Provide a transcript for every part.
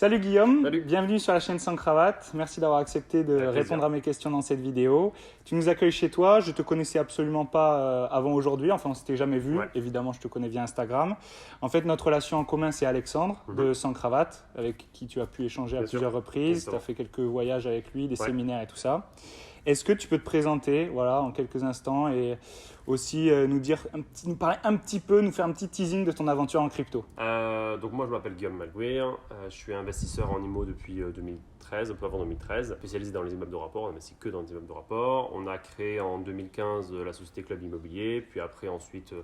Salut Guillaume, Salut. Bienvenue sur la chaîne Sans Cravate. Merci d'avoir accepté de répondre à mes questions dans cette vidéo. Tu nous accueilles chez toi, je te connaissais absolument pas avant aujourd'hui, enfin on s'était jamais vu, évidemment je te connais via Instagram. En fait notre relation en commun c'est Alexandre de Sans Cravate, avec qui tu as pu échanger à plusieurs reprises, tu as fait quelques voyages avec lui, des séminaires et tout ça. Est-ce que tu peux te présenter en quelques instants et aussi nous parler un petit peu, nous faire un petit teasing de ton aventure en crypto? Donc moi je m'appelle Guillaume Malguir, je suis investisseur en IMO depuis 2013, un peu avant 2013, spécialisé dans les immeubles de rapport, on n'investit que dans les immeubles de rapport. On a créé en 2015 la société Club Immobilier, puis après ensuite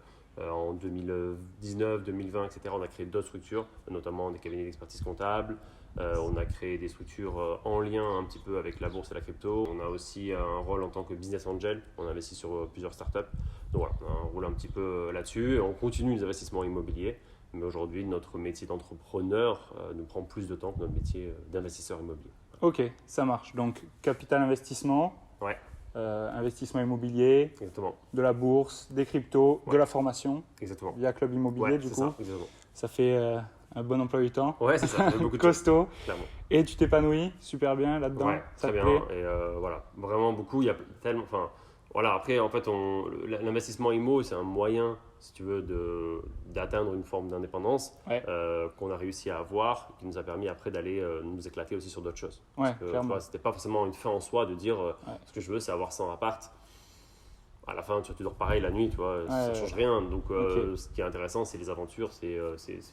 en 2019, 2020, etc. on a créé d'autres structures, notamment des cabinets d'expertise comptable. On a créé des structures en lien un petit peu avec la bourse et la crypto. On a aussi un rôle en tant que business angel. On investit sur plusieurs startups. Donc voilà, on a un rôle un petit peu là-dessus. On continue les investissements immobiliers. Mais aujourd'hui, notre métier d'entrepreneur nous prend plus de temps que notre métier d'investisseur immobilier. Ok, ça marche. Donc capital investissement, investissement immobilier, Exactement. de la bourse, des cryptos, de la formation. Exactement. Via Club Immobilier du coup. Ça fait un bon emploi du temps. Ouais, c'est ça. Beaucoup de costaud. choses, clairement. Et tu t'épanouis super bien là-dedans. Ouais, ça très te bien. plaît? Et voilà, vraiment beaucoup. Il y a tellement. Enfin, voilà. Après, en fait, l'investissement IMO, c'est un moyen, si tu veux, d'atteindre une forme d'indépendance qu'on a réussi à avoir, qui nous a permis après d'aller nous éclater aussi sur d'autres choses. Ouais, Parce que, clairement. c'était pas forcément une fin en soi de dire ce que je veux, c'est avoir 100 apparts. À la fin, tu dors pareil la nuit, tu vois, ça change rien. Donc, ce qui est intéressant, c'est les aventures, c'est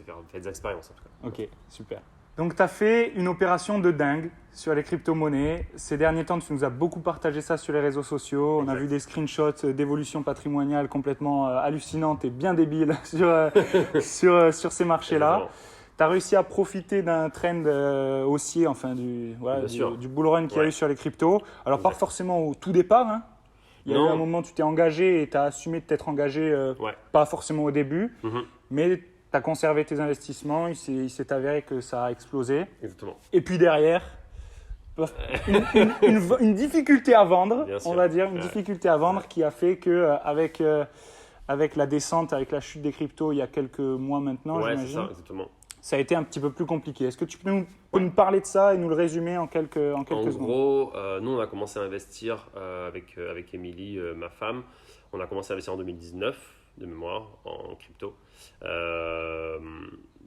faire des expériences en tout cas. Ok, super. Donc, tu as fait une opération de dingue sur les crypto-monnaies. Ces derniers temps, tu nous as beaucoup partagé ça sur les réseaux sociaux. On a vu des screenshots d'évolution patrimoniale complètement hallucinantes et bien débiles sur ces marchés-là. Tu as réussi à profiter d'un trend haussier, enfin du bull run qu'il y a eu sur les cryptos. Alors, pas forcément au tout départ, hein. Il y a eu un moment où tu t'es engagé et tu as assumé de t'être engagé, pas forcément au début, mais tu as conservé tes investissements, il s'est avéré que ça a explosé. Exactement. Et puis derrière, une difficulté à vendre, on va dire, difficulté à vendre qui a fait qu'avec avec la descente, avec la chute des cryptos il y a quelques mois maintenant, j'imagine. C'est ça, exactement. Ça a été un petit peu plus compliqué. Est-ce que tu peux nous parler de ça et nous le résumer en quelques secondes? En gros, nous, on a commencé à investir avec Émilie, ma femme. On a commencé à investir en 2019, de mémoire, en crypto, de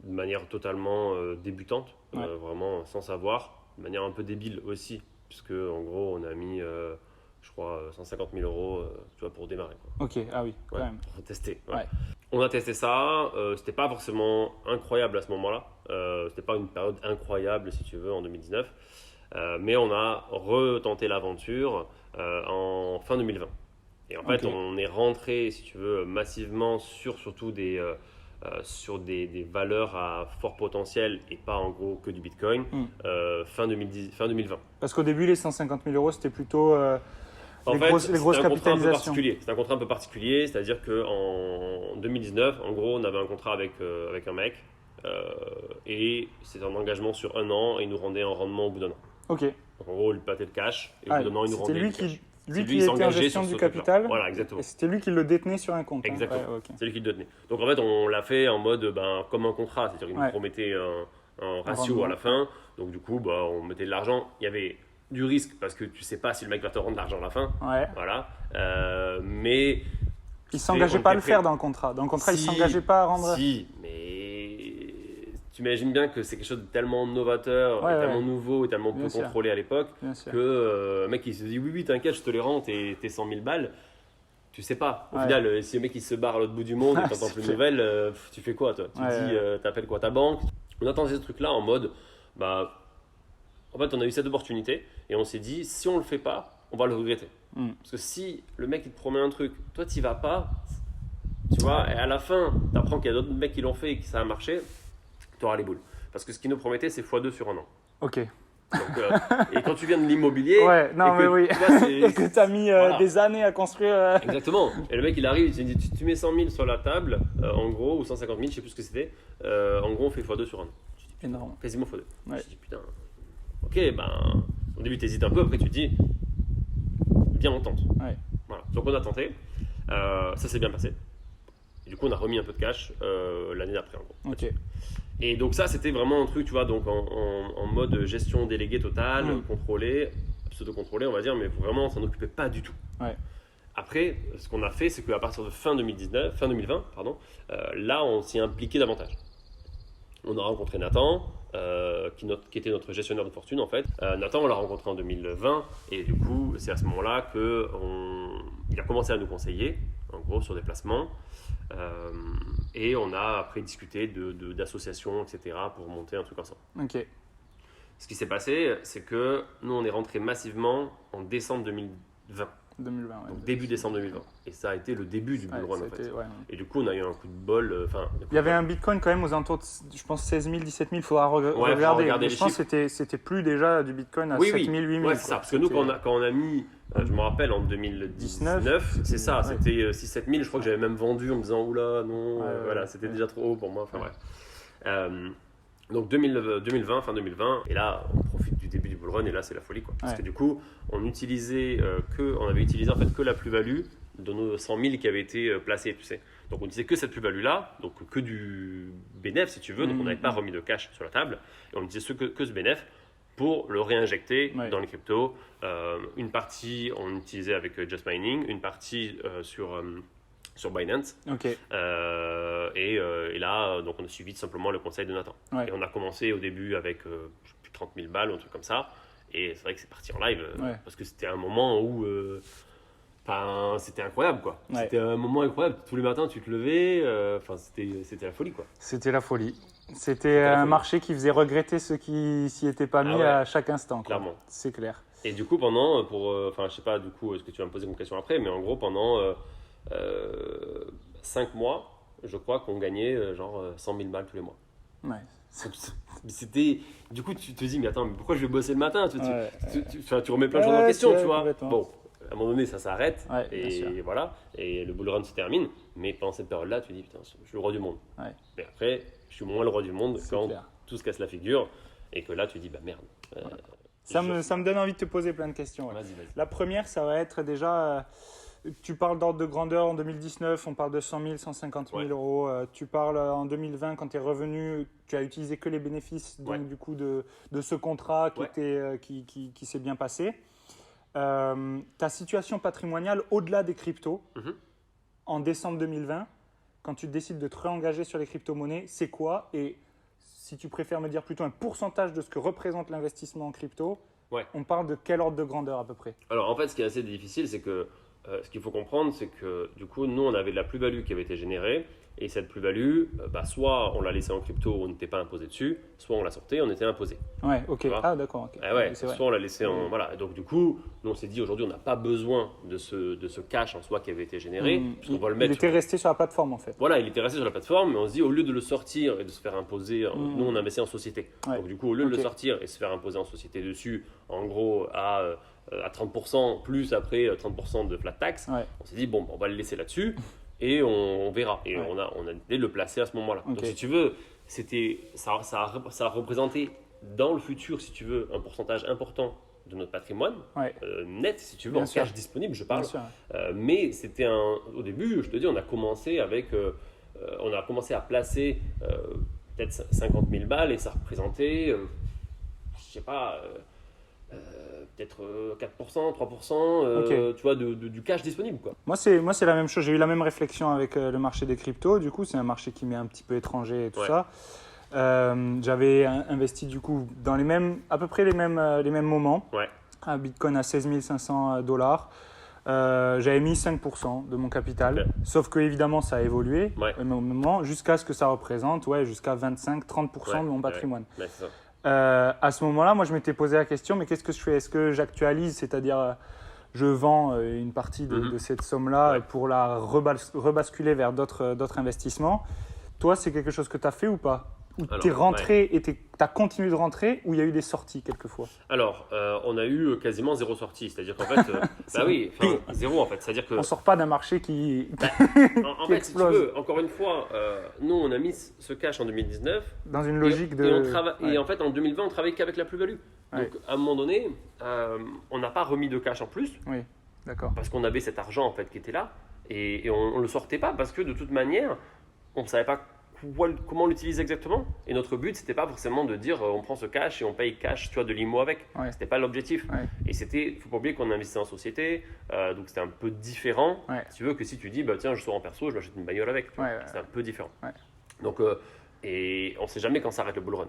manière totalement débutante, vraiment sans savoir, de manière un peu débile aussi, puisque en gros, on a mis, je crois, 150 000 euros pour démarrer, quoi. Ok, ah oui, quand même. Pour tester. On a testé ça, c'était pas forcément incroyable à ce moment-là, c'était pas une période incroyable si tu veux en 2019, mais on a retenté l'aventure en fin 2020. Et en fait on est rentré si tu veux massivement surtout sur des valeurs à fort potentiel et pas en gros que du Bitcoin fin 2020. Parce qu'au début les 150 000 euros c'était plutôt… les grosses capitalisations. C'est un contrat un peu particulier, c'est-à-dire qu'en 2019, en gros, on avait un contrat avec un mec et c'était un engagement sur 1 an et il nous rendait un rendement au bout d'1 an. Ok. Donc en gros, il battait le cash et au bout d'1 an, il nous rendait le cash. Lui qui était en gestion du capital. Voilà, exactement. Et c'était lui qui le détenait sur un compte. Exactement. C'est lui qui le détenait. Donc en fait, on l'a fait en mode comme un contrat, c'est-à-dire qu'il nous promettait un ratio à la fin. Donc du coup, on mettait de l'argent. Il y avait du risque parce que tu sais pas si le mec va te rendre l'argent à la fin. Voilà. Mais il s'engageait pas à le faire dans le contrat. Dans le contrat, il s'engageait pas à rendre. Si, mais tu imagines bien que c'est quelque chose de tellement novateur, tellement nouveau et tellement peu contrôlé à l'époque que le mec il se dit oui t'inquiète, je te les rends tes 100 000 balles. Tu sais pas. Au final, si le mec il se barre à l'autre bout du monde et t'entends plus de nouvelles, tu fais quoi toi? Tu te dis t'appelles quoi ta banque? On a tenté ce truc là en mode en fait, on a eu cette opportunité et on s'est dit, si on le fait pas, on va le regretter. Parce que si le mec il te promet un truc, toi tu vas pas, tu vois, et à la fin, tu apprends qu'il y a d'autres mecs qui l'ont fait et que ça a marché, tu auras les boules. Parce que ce qu'il nous promettait, c'est x2 sur 1 an. Ok. Donc, et quand tu viens de l'immobilier, et que tu as mis des années à construire. Exactement. Et le mec il arrive, il te dit, tu mets 100 000 sur la table, en gros, ou 150 000, je sais plus ce que c'était, en gros on fait x2 sur 1 an. Énorme. Quasiment x2. Je me dis putain. Ok, au début tu hésites un peu, après tu te dis, bien on tente. Voilà. Donc on a tenté, ça s'est bien passé. Et du coup on a remis un peu de cash l'année d'après en gros. Et donc ça, c'était vraiment un truc, tu vois, donc en mode gestion déléguée totale, contrôlée, pseudo-contrôlée, on va dire, mais vraiment, on s'en occupait pas du tout. Ouais. Après, ce qu'on a fait, c'est qu'à partir de fin 2020, là, on s'y impliquait davantage. On a rencontré Nathan, qui était notre gestionnaire de fortune, en fait. Nathan, on l'a rencontré en 2020, et du coup, c'est à ce moment-là qu'il a commencé à nous conseiller, en gros, sur des placements. Et on a après discuté d'associations, etc., pour monter un truc ensemble. Ok. Ce qui s'est passé, c'est que nous, on est rentré massivement en décembre 2020. 2020, ouais. Donc début décembre 2020. Et ça a été le début du bull run, en fait. Ouais. Et du coup, on a eu un coup de bol. Il y avait un Bitcoin quand même aux alentours de, je pense, 16 000, 17 000. Il faudra regarder. Mais je pense que c'était plus déjà du Bitcoin à 7 000, 8 000. Ouais, c'est ça. Parce que nous, quand on a mis, je me rappelle, en 2019, c'est ça, c'était 6-7 000. Je crois que j'avais même vendu en me disant, oula, non, voilà, c'était déjà trop haut pour moi. Enfin, bref. Donc 2020, fin 2020, et là on profite du début du bull run et là c'est la folie quoi. Parce que du coup on avait utilisé en fait que la plus-value de nos 100 000 qui avaient été placés, tu sais. Donc on disait que cette plus-value là, donc que du bénéfice si tu veux, donc on n'avait pas remis de cash sur la table, et on disait que ce bénéfice pour le réinjecter dans les cryptos. Une partie on utilisait avec Just Mining, une partie sur Binance. Et là, donc on a suivi tout simplement le conseil de Nathan. Et on a commencé au début avec plus de 30 000 balles, un truc comme ça. Et c'est vrai que c'est parti en live parce que c'était un moment où c'était incroyable quoi. C'était un moment incroyable. Tous les matins, tu te levais. C'était la folie quoi. C'était la folie. C'était un marché qui faisait regretter ceux qui s'y étaient pas mis à chaque instant. Clairement. C'est clair. Et du coup, je sais pas du coup ce que tu vas me poser comme question après, mais en gros, pendant 5 mois, je crois qu'on gagnait genre 100 000 balles tous les mois. C'était... Du coup, tu te dis, mais attends, mais pourquoi je vais bosser le matin? Tu remets plein de choses en question, tu vois. Bon, à un moment donné, ça s'arrête, et voilà, et le bull run se termine. Mais pendant cette période-là, tu te dis, putain, je suis le roi du monde. Mais après, je suis moins le roi du monde quand tout se casse la figure, et que là, tu te dis, bah merde. Ça me donne envie de te poser plein de questions. Vas-y. La première, ça va être déjà... Tu parles d'ordre de grandeur en 2019, on parle de 100 000, 150 000 euros. Tu parles en 2020, quand tu es revenu, tu as utilisé que les bénéfices donc, du coup, de ce contrat qui s'est bien passé. Ta situation patrimoniale au-delà des cryptos, en décembre 2020, quand tu décides de te réengager sur les crypto-monnaies, c'est quoi? Et si tu préfères me dire plutôt un pourcentage de ce que représente l'investissement en crypto, on parle de quel ordre de grandeur à peu près? Alors en fait, ce qui est assez difficile, c'est que ce qu'il faut comprendre, c'est que du coup, nous, on avait de la plus-value qui avait été générée. Et cette plus-value, soit on l'a laissée en crypto, on n'était pas imposé dessus, soit on la sortait, on était imposé. Ouais, ok. Ah, d'accord. Okay. Soit on l'a laissée en... Voilà. Donc du coup, nous, on s'est dit, aujourd'hui, on n'a pas besoin de ce cash en soi qui avait été généré. Puisqu'on va le mettre... Il était resté sur la plateforme, en fait. Voilà, il était resté sur la plateforme, mais on se dit, au lieu de le sortir et de se faire imposer, nous, on investit en société. Donc du coup, au lieu de le sortir et se faire imposer en société dessus, en gros, à 30%, plus après 30% de flat tax, on s'est dit, bon, on va le laisser là-dessus. Et on verra. Et on a décidé de le placer à ce moment-là. Donc, si tu veux, ça représentait dans le futur, si tu veux, un pourcentage important de notre patrimoine, net, si tu veux, cash disponible, je parle. Mais c'était au début, je te dis, on a commencé à placer peut-être 50 000 balles et ça représentait, je sais pas, peut-être 4%, 3%, tu vois, du cash disponible, quoi. Moi, c'est la même chose. J'ai eu la même réflexion avec le marché des cryptos. Du coup, c'est un marché qui m'est un petit peu étranger et tout ça. J'avais investi, du coup, dans à peu près les mêmes moments. Un Bitcoin à 16 500 $. J'avais mis 5% de mon capital. Sauf que, évidemment, ça a évolué au moment jusqu'à ce que ça représente jusqu'à 25-30% de mon patrimoine. C'est ça. À ce moment-là, moi, je m'étais posé la question, mais qu'est-ce que je fais? Est-ce que j'actualise, c'est-à-dire je vends une partie de cette somme-là pour la rebasculer vers d'autres investissements? Toi, c'est quelque chose que tu as fait ou pas? Ou tu es rentré et tu as continué de rentrer, ou il y a eu des sorties quelquefois? Alors, on a eu quasiment 0 sortie. C'est-à-dire qu'en fait, zéro en fait. C'est-à-dire que... On ne sort pas d'un marché qui, en fait, si tu veux, encore une fois, nous, on a mis ce cash en 2019. Dans une logique et en fait, en 2020, on travaille qu'avec la plus-value. Donc, à un moment donné, on n'a pas remis de cash en plus. Oui, d'accord. Parce qu'on avait cet argent en fait qui était là. Et on ne le sortait pas parce que de toute manière, on ne savait pas comment on l'utilise exactement. Et notre but, c'était pas forcément de dire on prend ce cash et on paye cash, tu vois, de l'IMO avec. Ouais. C'était pas l'objectif. Ouais. Et faut pas oublier qu'on investissait en société, donc c'était un peu différent. Ouais. Si tu veux que si tu dis bah tiens, je sors en perso, je m'achète une bagnole avec. C'est un peu différent. Ouais. Donc et on sait jamais quand s'arrête le bull run.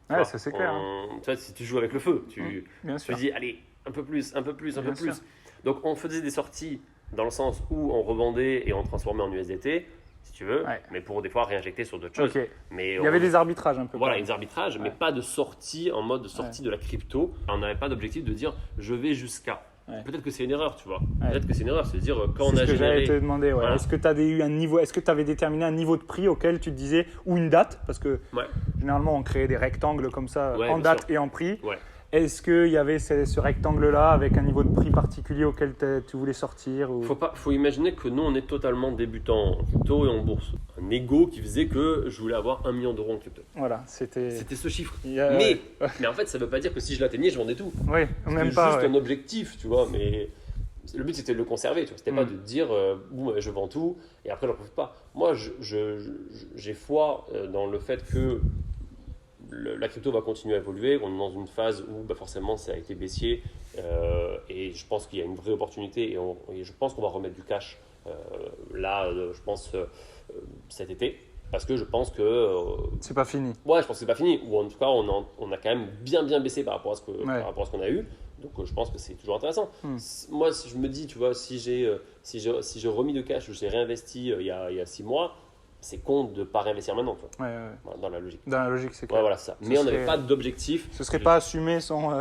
Ouais, ça c'est clair. Tu vois, si tu joues avec le feu, tu sûr. dis allez un peu plus, un peu plus, un Bien peu plus. sûr. Donc on faisait des sorties dans le sens où on revendait et on transformait en USDT, si tu veux, mais pour des fois réinjecter sur d'autres choses. Ok. Mais Il y avait des arbitrages un peu. Voilà, des arbitrages, mais pas de sortie en mode sortie de la crypto. On n'avait pas d'objectif de dire je vais jusqu'à. Peut-être que c'est une erreur, tu vois. Peut-être que c'est une erreur, c'est de dire quand on a ce que généré. j'allais te demander. Voilà. Est-ce que tu avais eu un niveau, est-ce que tu avais déterminé un niveau de prix auquel tu te disais ou une date, parce que généralement on créait des rectangles comme ça en date et en prix. Est-ce qu'il y avait ce rectangle-là avec un niveau de prix particulier auquel tu voulais sortir ou... Faut imaginer que nous, on est totalement débutants en crypto et en bourse. Un ego qui faisait que je voulais avoir 1 million d'euros en crypto. Voilà, c'était ce chiffre. Mais en fait, ça ne veut pas dire que si je l'atteignais, je vendais tout. Oui, même c'était pas. Juste un objectif, tu vois. Mais le but, c'était de le conserver. Tu vois. C'était pas de dire je vends tout et après, je n'en profite pas. Moi, j'ai foi dans le fait que la crypto va continuer à évoluer. On est dans une phase où forcément ça a été baissier et je pense qu'il y a une vraie opportunité et je pense qu'on va remettre du cash je pense cet été parce que je pense que c'est pas fini. Ouais, je pense que c'est pas fini ou en tout cas on a quand même bien baissé par rapport à ce qu'on a eu. Donc je pense que c'est toujours intéressant. Moi, si je me dis, tu vois, si j'ai remis de cash ou j'ai réinvesti il y a 6 mois, c'est con de ne pas réinvestir maintenant, tu vois. Voilà, dans la logique. Dans la logique, c'est clair. Voilà, ça. Mais on n'avait pas d'objectif. Ce serait pas assumer son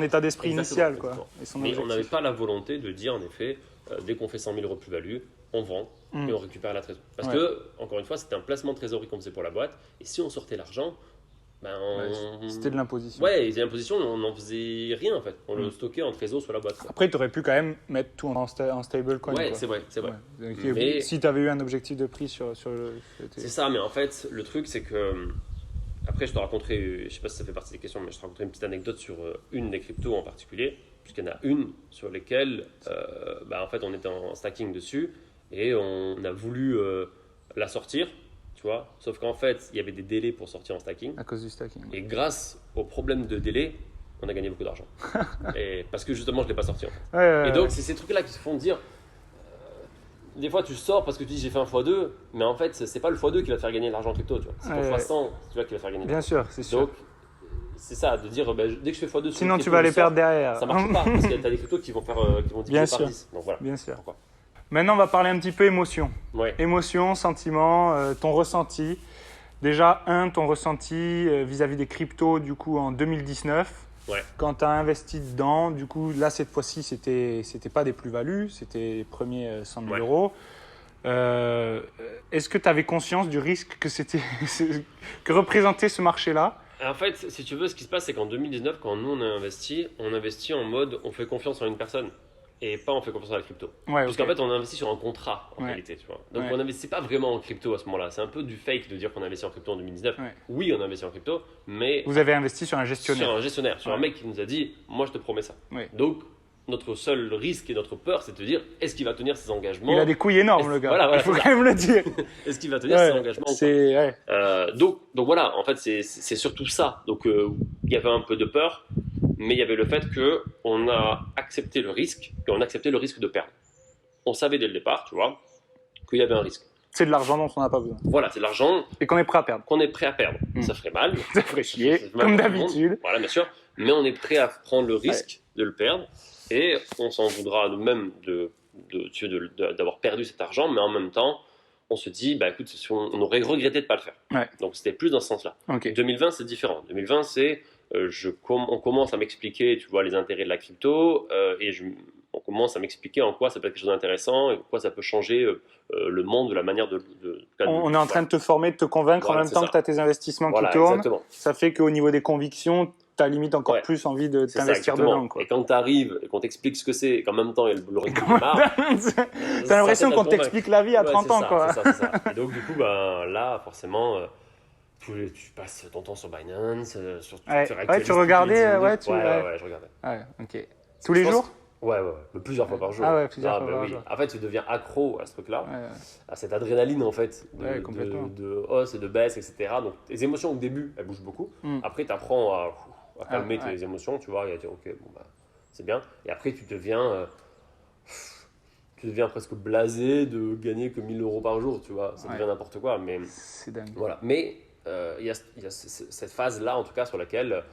état d'esprit initial, quoi. Et son mais on n'avait pas la volonté de dire, en effet, dès qu'on fait 100 000 euros de plus-value, on vend et on récupère la trésorerie. Parce que, encore une fois, c'était un placement de trésorerie qu'on faisait pour la boîte. Et si on sortait l'argent, c'était de l'imposition. Ouais, et l'imposition, on n'en faisait rien en fait. On le stockait en trésor sur la boîte. Après, tu aurais pu quand même mettre tout en stablecoin. Ouais, c'est vrai. Mais si tu avais eu un objectif de prix sur le. C'est ça, mais en fait, le truc, c'est que. Après, je te raconterai, je sais pas si ça fait partie des questions, mais je te raconterai une petite anecdote sur une des cryptos en particulier, puisqu'il y en a une sur lesquelles, en fait, on était en stacking dessus et on a voulu la sortir. Tu vois, sauf qu'en fait, il y avait des délais pour sortir en stacking. À cause du stacking. Et grâce au problème de délai, on a gagné beaucoup d'argent. Et parce que justement, je ne l'ai pas sorti en fait. Et donc, c'est ces trucs-là qui se font dire. Des fois, tu sors parce que tu dis j'ai fait un x2, mais en fait, c'est pas le x2 qui va te faire gagner de l'argent en crypto. Tu vois. C'est ton x100 tu vois, qui va te faire gagner de l'argent. Bien sûr, c'est sûr. Donc, c'est ça, de dire dès que je fais x2, sinon tu vas les perdre derrière. Ça marche pas parce que tu as des cryptos qui vont diviser par 10. Donc voilà. Bien sûr. Pourquoi. Maintenant, on va parler un petit peu émotion. Ouais. Émotion, sentiment, ton ressenti. Déjà, ton ressenti vis-à-vis des cryptos, du coup, en 2019. Ouais. Quand tu as investi dedans, du coup, là, cette fois-ci, c'était pas des plus-values, c'était les premiers 100 000 euros. Est-ce que tu avais conscience du risque que représentait ce marché-là ? En fait, si tu veux, ce qui se passe, c'est qu'en 2019, quand nous, on investit en mode on fait confiance en une personne. Et pas on fait confiance à la crypto. Puisqu'en fait, on a investi sur un contrat en réalité. Tu vois. Donc on n'investit pas vraiment en crypto à ce moment-là. C'est un peu du fake de dire qu'on a investi en crypto en 2019. Oui, on a investi en crypto, mais. Vous avez investi sur un gestionnaire. Sur un gestionnaire, sur un mec qui nous a dit moi je te promets ça. Donc notre seul risque et notre peur, c'est de te dire est-ce qu'il va tenir ses engagements. Il a des couilles énormes, le gars. Voilà, il faut quand même le dire. Est-ce qu'il va tenir ses engagements donc voilà, en fait, c'est surtout ça. Donc il y avait un peu de peur. Mais il y avait le fait qu'on a accepté le risque et on a accepté le risque de perdre. On savait dès le départ, tu vois, qu'il y avait un risque. C'est de l'argent dont on n'a pas besoin. Voilà, c'est de l'argent. Et qu'on est prêt à perdre. Ça ferait mal. Ça ferait chier, comme d'habitude. Voilà, bien sûr. Mais on est prêt à prendre le risque de le perdre et on s'en voudra nous-mêmes d'avoir perdu cet argent, mais en même temps, on se dit, écoute, on aurait regretté de ne pas le faire. Donc c'était plus dans ce sens-là. 2020, c'est différent. 2020, c'est... on commence à m'expliquer, tu vois, les intérêts de la crypto on commence à m'expliquer en quoi ça peut être quelque chose d'intéressant et en quoi ça peut changer le monde de la manière on est en train de te former, de te convaincre en même temps que tu as tes investissements qui tournent. Exactement. Ça fait qu'au niveau des convictions, tu as limite encore plus envie de t'investir dedans. Quoi. Et quand tu arrives et qu'on t'explique ce que c'est et qu'en même temps il y a le rythme qui démarre, t'as l'impression qu'on t'explique la vie à 30 ans. C'est ça. Et donc du coup, là, forcément... tu passes ton temps sur Binance, sur Twitter. Tu regardais je regardais. Tous les jours ? Ouais, plusieurs fois par jour. Ah ouais, plusieurs fois bah par oui. jour. En fait, tu deviens accro à ce truc-là, Ouais. à cette adrénaline en fait, Complètement. de hausse et de baisse, etc. Donc, tes émotions au début, elles bougent beaucoup. Après, tu apprends à calmer tes émotions, tu vois, et à dire, ok, bon, bah, c'est bien. Et après, tu deviens presque blasé de gagner que 1 000 € par jour, tu vois. Ça devient n'importe quoi. Mais C'est dingue. voilà. Mais il y a cette phase-là, en tout cas, sur laquelle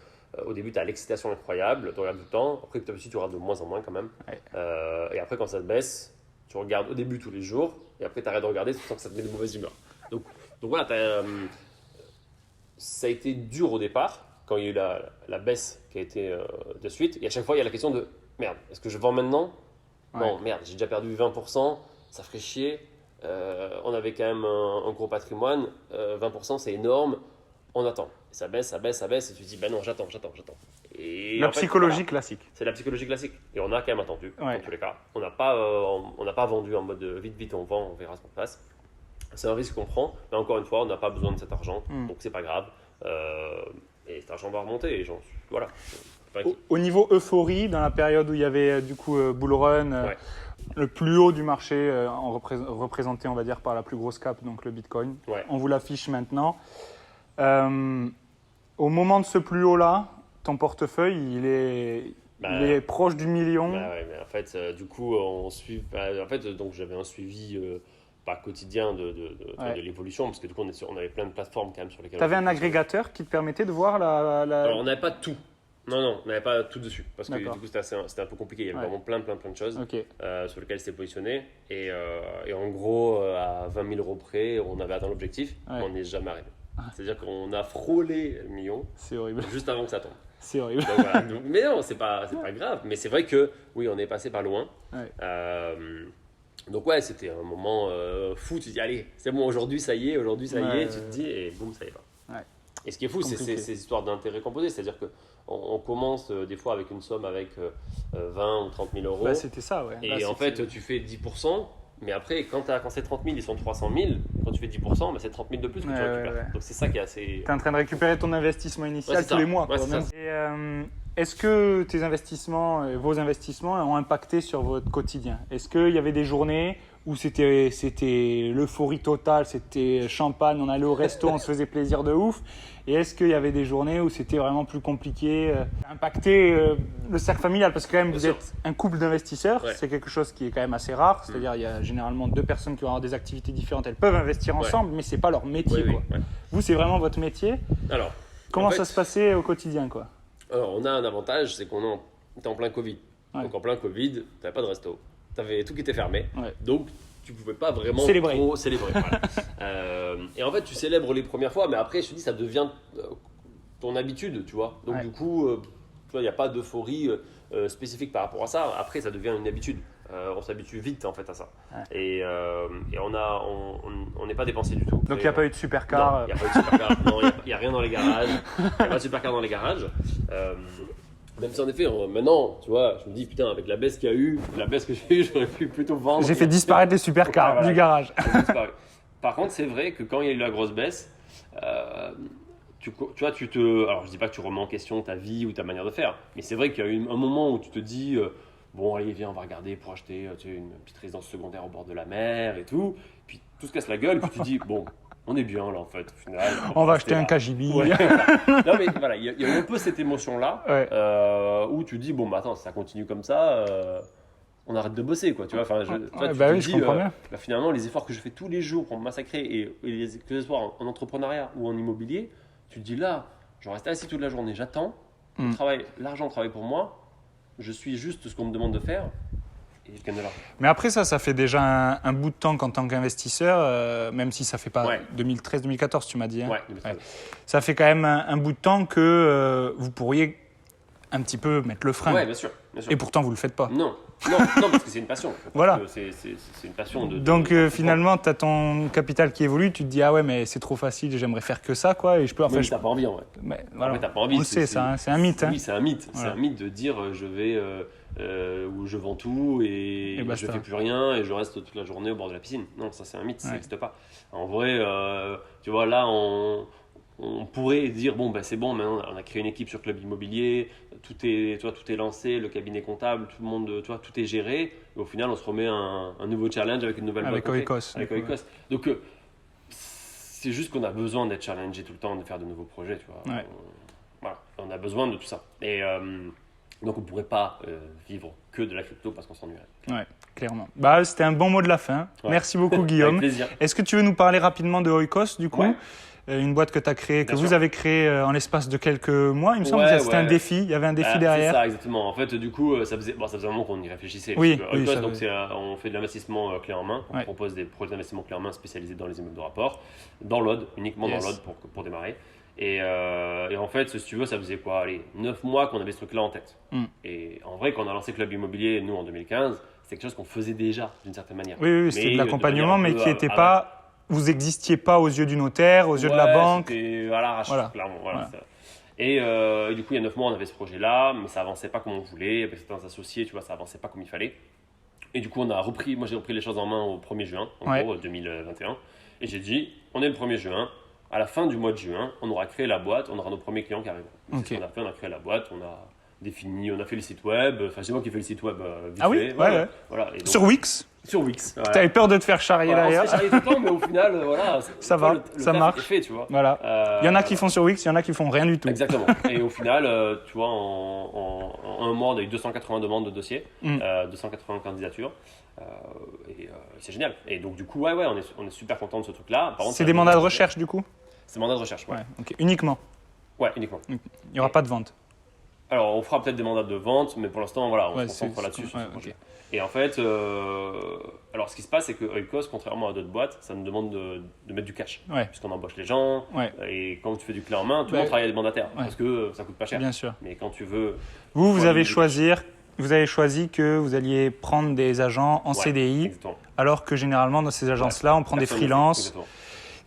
au début, tu as l'excitation incroyable, tu regardes tout le temps. Après, petit à petit, tu regardes de moins en moins quand même. Ouais. Et après, quand ça te baisse, tu regardes au début tous les jours. Et après, tu arrêtes de regarder, tu sens que ça te met de mauvaise humeur. Donc voilà, ça a été dur au départ, quand il y a eu la baisse qui a été de suite. Et à chaque fois, il y a la question de merde, est-ce que je vends maintenant ? Non, merde, j'ai déjà perdu 20%, ça ferait chier. On avait quand même un gros patrimoine, 20% c'est énorme, on attend. Et ça baisse, et tu te dis, ben non, j'attends. Et La en fait, psychologie voilà, classique. c'est la psychologie classique. Et on a quand même attendu, Ouais. dans tous les cas. On n'a pas vendu en mode vite, on vend, on verra ce qu'on passe. C'est un risque qu'on prend, mais encore une fois, on n'a pas besoin de cet argent, donc c'est pas grave. Et cet argent va remonter, et voilà. Au niveau euphorie, dans la période où il y avait du coup Bull Run, Ouais. le plus haut du marché, représenté on va dire par la plus grosse cap, donc le Bitcoin. Ouais. On vous l'affiche maintenant. Au moment de ce plus haut là, ton portefeuille il est proche du million. Bah ouais, mais en fait, du coup, donc j'avais un suivi pas quotidien de l'évolution, parce que du coup, on avait plein de plateformes quand même sur lesquelles. Tu avais un agrégateur qui te permettait de voir la... Alors, on n'avait pas tout. Non, on n'avait pas tout dessus, parce que D'accord. du coup, c'était un peu compliqué. Il y avait vraiment plein de choses Ok. sur lesquelles c'était positionné. Et en gros, à 20 000 € près, on avait atteint l'objectif, mais on n'y est jamais arrivé. C'est-à-dire qu'on a frôlé le million C'est horrible. juste avant que ça tombe. C'est horrible. Donc, voilà. Mais non, c'est pas grave. Mais c'est vrai que oui, on est passé par loin. Ouais. Donc ouais, c'était un moment fou. Tu te dis allez, c'est bon, aujourd'hui ça y est, tu te dis et boum, ça y va. Ouais. Et ce qui est fou, c'est Compliqué. ces histoires d'intérêt composé, c'est-à-dire que on commence des fois avec une somme avec 20 ou 30 000 €. Bah, c'était ça, ouais. Et en fait, tu fais 10%. Mais après, quand c'est 30 000, ils sont 300 000. Quand tu fais 10%, bah, c'est 30 000 de plus que tu récupères. Ouais. Donc c'est ça qui est assez. Tu es en train de récupérer ton investissement initial Ouais, c'est tous ça. les mois. Ouais, quoi, c'est même. ça. Et, est-ce que tes investissements, vos investissements ont impacté sur votre quotidien ? Est-ce qu'il y avait des journées où c'était l'euphorie totale, c'était champagne, on allait au resto, on se faisait plaisir de ouf ? Et est-ce qu'il y avait des journées où c'était vraiment plus compliqué, impacter le cercle familial ? Parce que quand même, vous êtes un couple d'investisseurs, c'est quelque chose qui est quand même assez rare. C'est-à-dire il y a généralement deux personnes qui vont avoir des activités différentes, elles peuvent investir ensemble, mais ce n'est pas leur métier. Quoi. Vous, c'est vraiment votre métier. Alors, comment ça se passait au quotidien quoi ? Alors, on a un avantage, c'est qu'on était en plein Covid. Donc, en plein Covid, tu n'avais pas de resto. Tu avais tout qui était fermé. Donc, tu ne pouvais pas vraiment trop célébrer. Voilà. Et en fait, tu célèbres les premières fois, mais après, je te dis, ça devient ton habitude, tu vois. Donc, du coup, tu vois, il n'y a pas d'euphorie spécifique par rapport à ça. Après, ça devient une habitude. On s'habitue vite, en fait, à ça. Et on n'est pas dépensé du tout. Donc, il n'y a pas eu de supercar. Non, il n'y a pas eu de supercar. Non, il n'y a rien dans les garages. Il n'y a pas de supercar dans les garages. Même si en effet, maintenant, tu vois, je me dis putain, avec la baisse qu'il y a eu, j'aurais pu plutôt vendre. J'ai fait disparaître les supercars du garage. Par contre, c'est vrai que quand il y a eu la grosse baisse, tu vois, alors je dis pas que tu remets en question ta vie ou ta manière de faire, mais c'est vrai qu'il y a eu un moment où tu te dis, bon allez viens, on va regarder pour acheter une petite résidence secondaire au bord de la mer et tout, puis tout se casse la gueule, puis tu te dis bon. On est bien là en fait, au final. On va acheter un KGB. Ouais, non mais voilà, il y a un peu cette émotion-là où tu dis, bon bah attends, si ça continue comme ça, on arrête de bosser quoi, tu vois. Enfin, je comprends bien. Finalement, les efforts que je fais tous les jours pour me massacrer, que ce soit en entrepreneuriat ou en immobilier, tu te dis là, je reste assis toute la journée, j'attends, l'argent travaille pour moi, je suis juste ce qu'on me demande de faire. Mais après ça fait déjà un bout de temps qu'en tant qu'investisseur, même si ça fait pas 2013-2014 tu m'as dit. Hein. Ça fait quand même un bout de temps que vous pourriez un petit peu mettre le frein. Ouais, bien sûr. Et pourtant vous le faites pas. Non, parce que c'est une passion. Voilà. C'est une passion Donc finalement tu as ton capital qui évolue, tu te dis ah ouais mais c'est trop facile, j'aimerais faire que ça quoi et je peux mais t'as pas envie en vrai. Mais voilà. T'as pas envie. On le sait, c'est un mythe. Oui, c'est un mythe. Voilà. C'est un mythe de dire je vais où je vends tout et je fais plus rien et je reste toute la journée au bord de la piscine. Non, ça c'est un mythe, ça n'existe pas. En vrai, tu vois là on pourrait dire bon, c'est bon, maintenant on a créé une équipe sur Club Immobilier, tout est lancé, le cabinet comptable, tout le monde, tout est géré. Et au final, on se remet un nouveau challenge avec une nouvelle boîte. Avec Oikos. Donc, c'est juste qu'on a besoin d'être challengé tout le temps, de faire de nouveaux projets. Tu vois. Ouais. Voilà, on a besoin de tout ça. Et donc, on ne pourrait pas vivre que de la crypto parce qu'on s'ennuierait. Ouais, clairement. C'était un bon mot de la fin. Ouais. Merci beaucoup, Guillaume. Avec plaisir. Est-ce que tu veux nous parler rapidement de Oikos, du coup? Ouais. Une boîte que tu as créée, que Bien vous sûr. avez créée en l'espace de quelques mois, il me semble. C'était un défi, il y avait un défi derrière. C'est ça, exactement. En fait, du coup, ça faisait un moment qu'on y réfléchissait. Oui, Oikos, donc on fait de l'investissement clé en main. On Ouais. propose des projets d'investissement clé en main spécialisés dans les immeubles de rapport, dans l'OD, uniquement Yes. dans l'OD pour démarrer. Et en fait, si tu veux, ça faisait quoi, 9 mois qu'on avait ce truc-là en tête. Et en vrai, quand on a lancé Club Immobilier, nous, en 2015, c'est quelque chose qu'on faisait déjà, d'une certaine manière. Oui, c'était de l'accompagnement, mais qui n'était pas... Vous n'existiez pas aux yeux du notaire, aux yeux de la banque. C'était à l'arrache, clairement. Voilà. Et du coup, il y a 9 mois, on avait ce projet-là, mais ça avançait pas comme on voulait. Avec certains associés, tu vois, ça avançait pas comme il fallait. Et du coup, moi, j'ai repris les choses en main au 1er juin, en gros, 2021. Et j'ai dit, on est le 1er juin. À la fin du mois de juin, on aura créé la boîte, on aura nos premiers clients qui arriveront. C'est ce qu'on a fait, on a créé la boîte, on a défini, on a fait le site web. Enfin, c'est moi qui ai fait le site web vite fait. Ouais. Voilà. Et donc, Sur Wix. Sur Wix. Tu avais peur de te faire charrier derrière. On se fait charrier tout le temps, mais au final, voilà. Ça va, ça marche. Fait, tu vois. Voilà. Il y en a qui font sur Wix, il y en a qui font rien du tout. Exactement. Et au final, tu vois, en un mois, on a eu 280 demandes de dossiers, 280 candidatures. Et c'est génial. Et donc, du coup, on est super content de ce truc-là. Par contre, C'est des mandats de recherche, du coup? C'est mandat de recherche, ouais. Ok. Uniquement? Ouais, uniquement. Il n'y aura pas de vente? Alors, on fera peut-être des mandats de vente, mais pour l'instant, voilà, on se concentre là-dessus. Sur ce projet. Et en fait, alors ce qui se passe, c'est que Oikos, contrairement à d'autres boîtes, ça nous demande de mettre du cash. Puisqu'on embauche les gens. Et quand tu fais du clé en main, tout le monde travaille avec des mandataires. Parce que ça coûte pas cher. Bien sûr. Mais quand tu veux. Vous avez choisi que vous alliez prendre des agents en CDI, exactement. alors que généralement, dans ces agences-là, on prend des Personne ne freelances fait,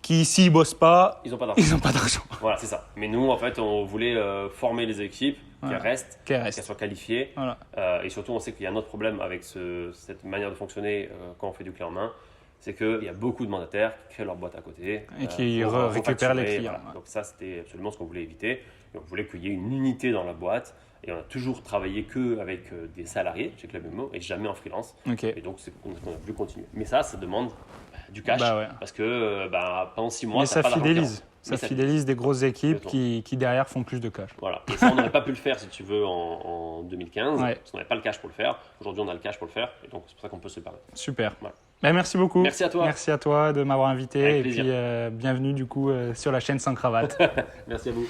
qui, s'ils ne bossent pas, ils n'ont pas d'argent. ils n'ont pas d'argent. Voilà, c'est ça. Mais nous, en fait, on voulait former les équipes, qu'elles restent, qu'elles soient qualifiées. Voilà. Et surtout, on sait qu'il y a un autre problème avec cette manière de fonctionner quand on fait du clé en main. C'est qu'il y a beaucoup de mandataires qui créent leur boîte à côté. Et qui récupèrent les clients. Voilà. Donc ça, c'était absolument ce qu'on voulait éviter. Et on voulait qu'il y ait une unité dans la boîte. Et on a toujours travaillé qu'avec des salariés chez Club Immo et jamais en freelance. Et donc, on a voulu continuer. Mais ça demande du cash. Parce que pendant 6 mois, ça fidélise. Ça fidélise des grosses équipes qui derrière font plus de cash. Voilà. Et ça, on n'aurait pas pu le faire, si tu veux, en 2015. Parce qu'on n'avait pas le cash pour le faire. Aujourd'hui, on a le cash pour le faire. Et donc, c'est pour ça qu'on peut se le permettre. Super. Voilà. Merci beaucoup. Merci à toi. Merci à toi de m'avoir invité. Avec et plaisir. puis, bienvenue du coup sur la chaîne Sans Cravate. Merci à vous.